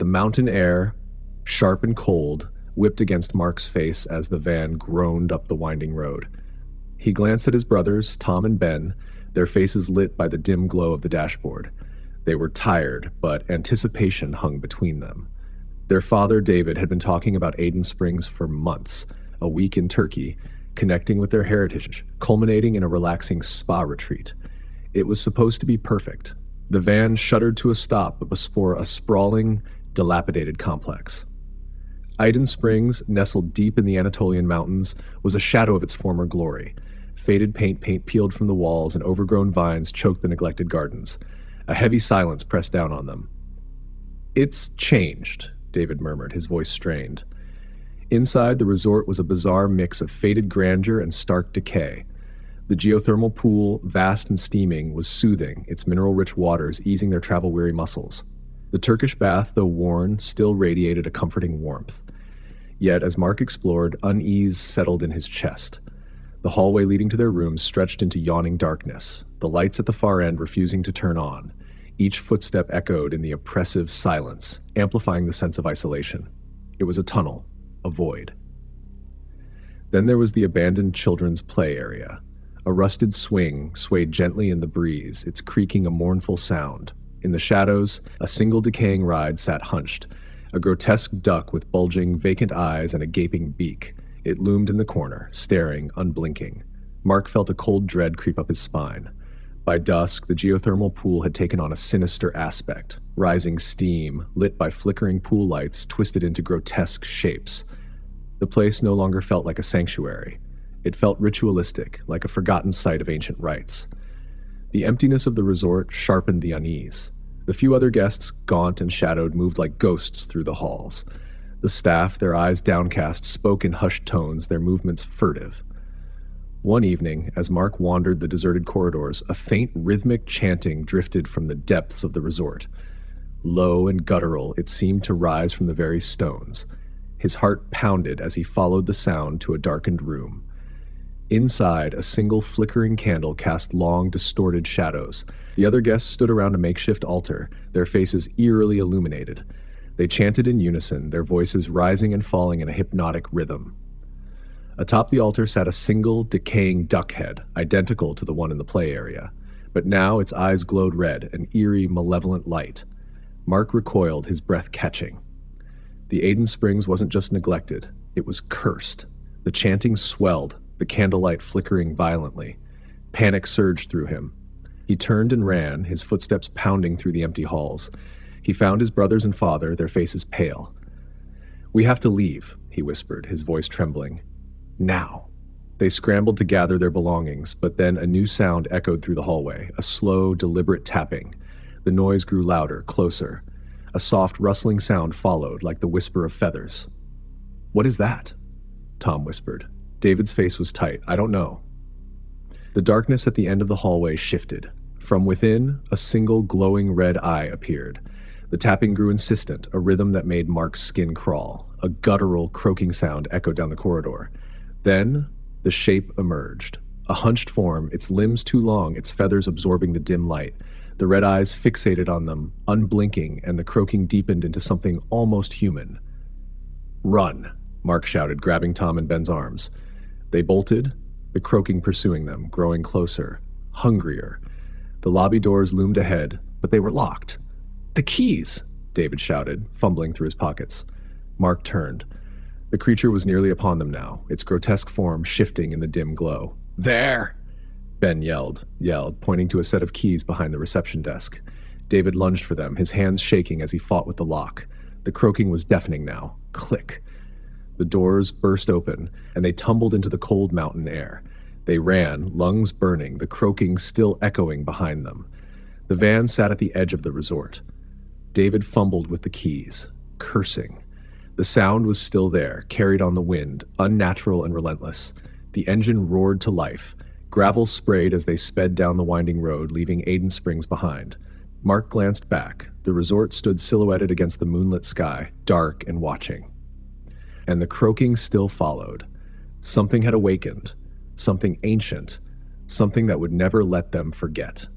The mountain air, sharp and cold, whipped against Mark's face as the van groaned up the winding road. He glanced at his brothers, Tom and Ben, their faces lit by the dim glow of the dashboard. They were tired, but anticipation hung between them. Their father, David, had been talking about Aden Springs for months, a week in Turkey, connecting with their heritage, culminating in a relaxing spa retreat. It was supposed to be perfect. The van shuddered to a stop before a sprawling, dilapidated complex. Aden Springs, nestled deep in the Anatolian mountains, was a shadow of its former glory. Faded paint peeled from the walls and overgrown vines choked the neglected gardens. A heavy silence pressed down on them. "It's changed," David murmured, his voice strained. Inside, the resort was a bizarre mix of faded grandeur and stark decay. The geothermal pool, vast and steaming, was soothing, its mineral-rich waters easing their travel-weary muscles. The Turkish bath, though worn, still radiated a comforting warmth. Yet, as Mark explored, unease settled in his chest. The hallway leading to their rooms stretched into yawning darkness, the lights at the far end refusing to turn on. Each footstep echoed in the oppressive silence, amplifying the sense of isolation. It was a tunnel, a void. Then there was the abandoned children's play area. A rusted swing swayed gently in the breeze, its creaking a mournful sound. In the shadows, a single decaying ride sat hunched, a grotesque duck with bulging, vacant eyes and a gaping beak. It loomed in the corner, staring, unblinking. Mark felt a cold dread creep up his spine. By dusk, the geothermal pool had taken on a sinister aspect. Rising steam, lit by flickering pool lights, twisted into grotesque shapes. The place no longer felt like a sanctuary. It felt ritualistic, like a forgotten site of ancient rites. The emptiness of the resort sharpened the unease. The few other guests, gaunt and shadowed, moved like ghosts through the halls. The staff, their eyes downcast, spoke in hushed tones, their movements furtive. One evening, as Mark wandered the deserted corridors, a faint rhythmic chanting drifted from the depths of the resort. Low and guttural, it seemed to rise from the very stones. His heart pounded as he followed the sound to a darkened room. Inside, a single flickering candle cast long, distorted shadows. The other guests stood around a makeshift altar, their faces eerily illuminated. They chanted in unison, their voices rising and falling in a hypnotic rhythm. Atop the altar sat a single, decaying duck head, identical to the one in the play area. But now its eyes glowed red, an eerie, malevolent light. Mark recoiled, his breath catching. The Aden Springs wasn't just neglected, it was cursed. The chanting swelled, the candlelight flickering violently. Panic surged through him. He turned and ran, his footsteps pounding through the empty halls. He found his brothers and father, their faces pale. "We have to leave," he whispered, his voice trembling. "Now." They scrambled to gather their belongings, but then a new sound echoed through the hallway, a slow, deliberate tapping. The noise grew louder, closer. A soft, rustling sound followed, like the whisper of feathers. "What is that?" Tom whispered. David's face was tight. "I don't know." The darkness at the end of the hallway shifted. From within, a single glowing red eye appeared. The tapping grew insistent, a rhythm that made Mark's skin crawl. A guttural, croaking sound echoed down the corridor. Then, the shape emerged. A hunched form, its limbs too long, its feathers absorbing the dim light. The red eyes fixated on them, unblinking, and the croaking deepened into something almost human. "Run!" Mark shouted, grabbing Tom and Ben's arms. They bolted, the croaking pursuing them, growing closer, hungrier. The lobby doors loomed ahead, but they were locked. "The keys!" David shouted, fumbling through his pockets. Mark turned. The creature was nearly upon them now, its grotesque form shifting in the dim glow. "There!" Ben yelled, pointing to a set of keys behind the reception desk. David lunged for them, his hands shaking as he fought with the lock. The croaking was deafening now. Click. The doors burst open, and they tumbled into the cold mountain air. They ran, lungs burning, the croaking still echoing behind them. The van sat at the edge of the resort. David fumbled with the keys, cursing. The sound was still there, carried on the wind, unnatural and relentless. The engine roared to life. Gravel sprayed as they sped down the winding road, leaving Aden Springs behind. Mark glanced back. The resort stood silhouetted against the moonlit sky, dark and watching. And the croaking still followed. Something had awakened, something ancient, something that would never let them forget.